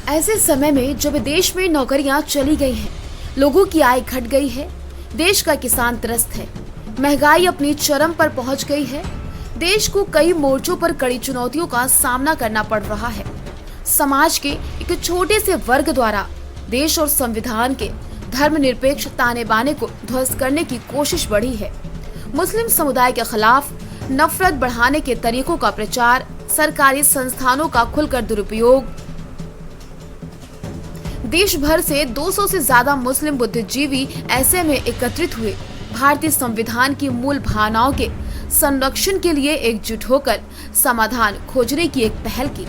ऐसे समय में जब देश में नौकरियां चली गई हैं, लोगों की आय घट गई है, देश का किसान त्रस्त है, महंगाई अपनी चरम पर पहुंच गई है, देश को कई मोर्चों पर कड़ी चुनौतियों का सामना करना पड़ रहा है। समाज के एक छोटे से वर्ग द्वारा देश और संविधान के धर्मनिरपेक्ष ताने बाने को ध्वस्त करने की कोशिश बढ़ी है। मुस्लिम समुदाय के खिलाफ नफरत बढ़ाने के तरीकों का प्रचार, सरकारी संस्थानों का खुलकर दुरुपयोग, देश भर से 200 से ज्यादा मुस्लिम बुद्धिजीवी ऐसे में एकत्रित हुए भारतीय संविधान की मूल भावनाओं के संरक्षण के लिए एकजुट होकर समाधान खोजने की एक पहल की।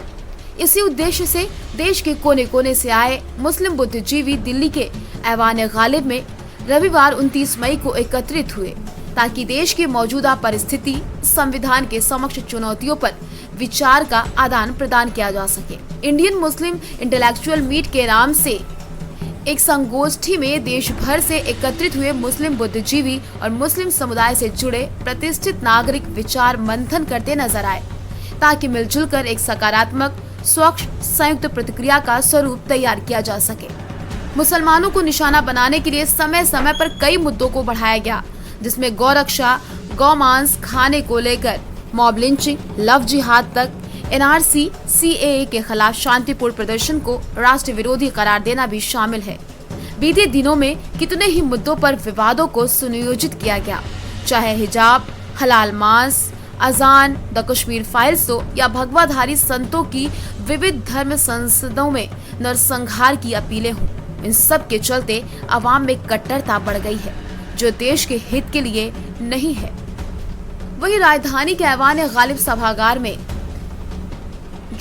इसी उद्देश्य से देश के कोने कोने से आए मुस्लिम बुद्धिजीवी दिल्ली के ऐवान गालिब में रविवार 29 मई को एकत्रित हुए ताकि देश की मौजूदा परिस्थिति, संविधान के समक्ष चुनौतियों पर विचार का आदान प्रदान किया जा सके। इंडियन मुस्लिम इंटेलेक्चुअल मीट के नाम से एक संगोष्ठी में देश भर से एकत्रित हुए मुस्लिम बुद्धिजीवी और मुस्लिम समुदाय से जुड़े प्रतिष्ठित नागरिक विचार मंथन करते नजर आए ताकि मिलजुल कर एक सकारात्मक, स्वच्छ, संयुक्त प्रतिक्रिया का स्वरूप तैयार किया जा सके। मुसलमानों को निशाना बनाने के लिए समय समय पर कई मुद्दों को बढ़ाया गया, जिसमें गौरक्षा, गौमांस खाने को लेकर मॉब लिंचिंग, लव जिहाद तक एनआरसी, सीएए के खिलाफ शांतिपूर्ण प्रदर्शन को राष्ट्र विरोधी करार देना भी शामिल है। बीते दिनों में कितने ही मुद्दों पर विवादों को सुनियोजित किया गया, चाहे हिजाब, हलाल मांस, अजान, द कश्मीर फाइल्स हो या भगवाधारी संतों की विविध धर्म संसदों में नरसंहार की अपीलें हों। इन सब के चलते अवाम में कट्टरता बढ़ गई है जो देश के हित के लिए नहीं है। वहीं राजधानी के ऐवान गालिब सभागार में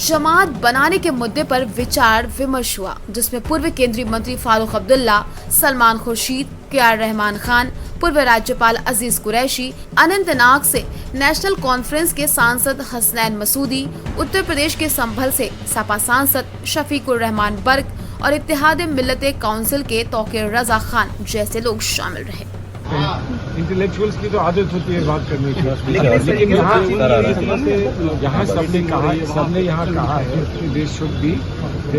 जमात बनाने के मुद्दे पर विचार विमर्श हुआ, जिसमें पूर्व केंद्रीय मंत्री फारूक अब्दुल्ला, सलमान खुर्शीद, KR रहमान खान, पूर्व राज्यपाल अजीज कुरैशी, अनंतनाग से नेशनल कॉन्फ्रेंस के सांसद हसनैन मसूदी, उत्तर प्रदेश के संभल से सपा सांसद शफीकुर रहमान बर्क और इत्तेहाद मिल्लत काउंसिल के तौकीर रजा खान जैसे लोग शामिल रहे। इंटेलेक्चुअल्स की तो आदत होती है बात करने की, लेकिन यहाँ सबने यहाँ कहा है कि there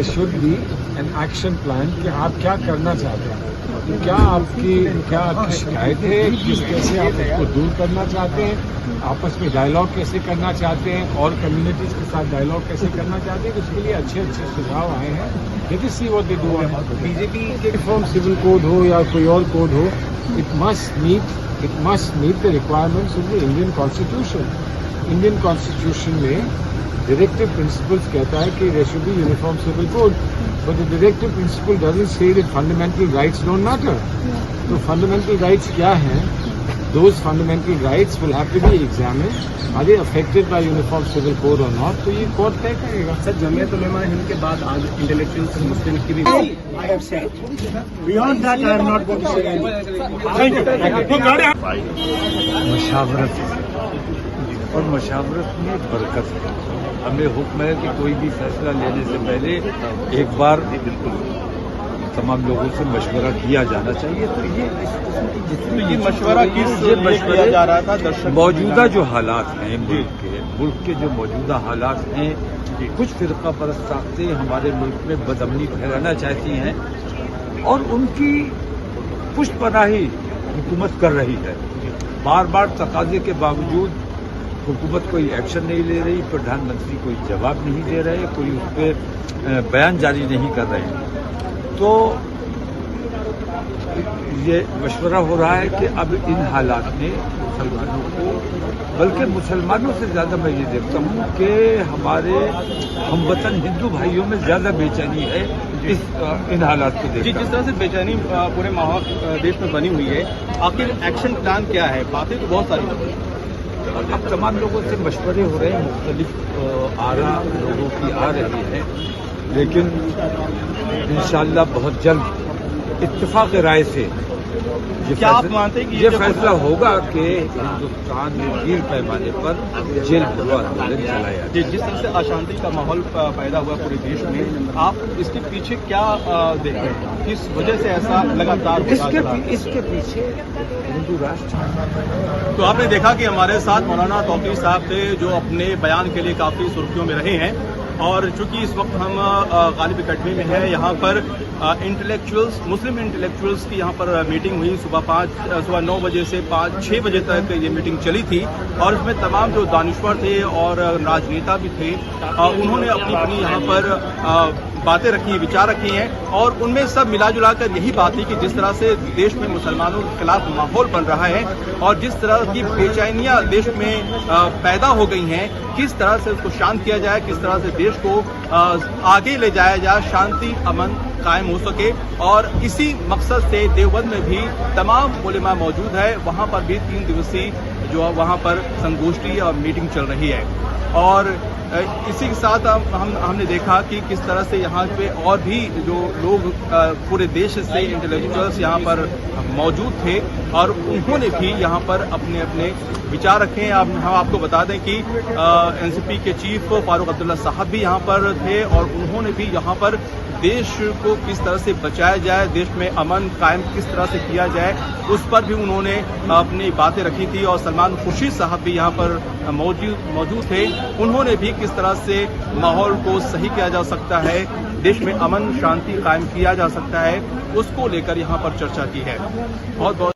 should be an action plan कि आप क्या करना चाहते हैं, क्या आपकी शिकायत है, किस कैसे आप उसको दूर करना चाहते हैं, आपस में डायलॉग कैसे करना चाहते हैं और कम्युनिटीज के साथ डायलॉग कैसे करना चाहते हैं। उसके लिए अच्छे सुझाव आए हैं। लेकिन see what they do. BJP के रिफॉर्म सिविल कोड हो या कोई और कोड हो, it must meet the requirements of the Indian Constitution. Indian Constitution में directive principles कहता है कि there should be uniform civil code, but the directive principle doesn't say that fundamental rights don't matter. तो fundamental rights क्या हैं? Those fundamental rights will have to be examined. Are they affected by uniform civil code or not? तो ये court तय करेगा। Sir, Jamiat Ulema Hind के बाद आज इंटेलेक्चुअल्स मुस्लिम की भी I have said. Beyond that, I am not going to say anything. मशावरत और मशावरत में बरकत है। हमें हुक्म है कि कोई भी फैसला लेने से पहले एक बार तमाम लोगों से मशवरा किया जाना चाहिए। तो ये मशवरा किया जा रहा था दर्शक मौजूदा जो हालात हैं मुल्क के जो मौजूदा हालात हैं, कुछ फिरका परस्त ताकतें हमारे मुल्क में बदअमनी फैलाना चाहती हैं और उनकी पुष्टपनाही हुकूमत कर रही है। बार बार तकाजे के बावजूद हुकूमत कोई एक्शन नहीं ले रही, प्रधानमंत्री कोई जवाब नहीं दे रहे, कोई उस पर बयान जारी नहीं कर रहे। तो ये मशवरा हो रहा है कि अब इन हालात में मुसलमानों को, बल्कि मुसलमानों से ज़्यादा मैं ये देखता हूँ कि हमारे हमवतन हिंदू भाइयों में ज़्यादा बेचैनी है इन हालात को देखकर। जिस तरह से बेचैनी पूरे देश में बनी हुई है, आखिर एक्शन प्लान क्या है? बातें तो बहुत सारी अब तमाम लोगों से मशवरे हो रहे हैं, मुख्तलिफ आरा लोगों की आ रही है, लेकिन इंशाअल्लाह बहुत जल्द इत्तेफाक राय से क्या आप मानते हैं कि ये फैसला होगा कि हिंदुस्तान में गिर पैमाने पर जेल भरो आंदोलन चलाया जी, जिस तरह से अशांति का माहौल पैदा हुआ पूरे देश में, आप इसके पीछे क्या देख रहे हैं? किस वजह से ऐसा लगातार होता जा रहा है? इसके पीछे हिंदू राष्ट्र। तो आपने देखा कि हमारे साथ मौलाना तौकीर साहब थे, जो अपने बयान के लिए काफी सुर्खियों में रहे हैं। और चूंकि इस वक्त हम गालिब अकेडमी में हैं, यहाँ पर इंटेलेक्चुअल्स, मुस्लिम इंटेलेक्चुअल्स की यहाँ पर मीटिंग हुई। सुबह 9 बजे से 6 बजे तक ये मीटिंग चली थी और इसमें तमाम जो दानिश्वर थे और राजनेता भी थे, उन्होंने अपनी अपनी यहाँ पर बातें रखी, विचार रखी हैं और उनमें सब मिला जुला कर यही बात थी कि जिस तरह से देश में मुसलमानों के खिलाफ माहौल बन रहा है और जिस तरह की बेचैनियां देश में पैदा हो गई हैं, किस तरह से उसको शांत किया जाए, किस तरह से देश को आगे ले जाया जाए, शांति अमन कायम हो सके। और इसी मकसद से देवबंद में भी तमाम उलेमा मौजूद है। वहां पर भी 3 दिवसीय जो वहां पर संगोष्ठी और मीटिंग चल रही है। और इसी के साथ हमने देखा कि किस तरह से यहाँ पे और भी जो लोग पूरे देश से इंटेलेक्चुअल्स यहाँ पर मौजूद थे और उन्होंने भी यहाँ पर अपने अपने विचार रखे हैं। हम आपको बता दें कि एनसीपी के चीफ फारूक अब्दुल्ला साहब भी यहाँ पर थे और उन्होंने भी यहाँ पर देश को किस तरह से बचाया जाए, देश में अमन कायम किस तरह से किया जाए, उस पर भी उन्होंने अपनी बातें रखी थी। और सलमान खुर्शीद साहब भी यहाँ पर मौजूद थे, उन्होंने भी किस तरह से माहौल को सही किया जा सकता है, देश में अमन शांति कायम किया जा सकता है, उसको लेकर यहाँ पर चर्चा की है। बहुत बहुत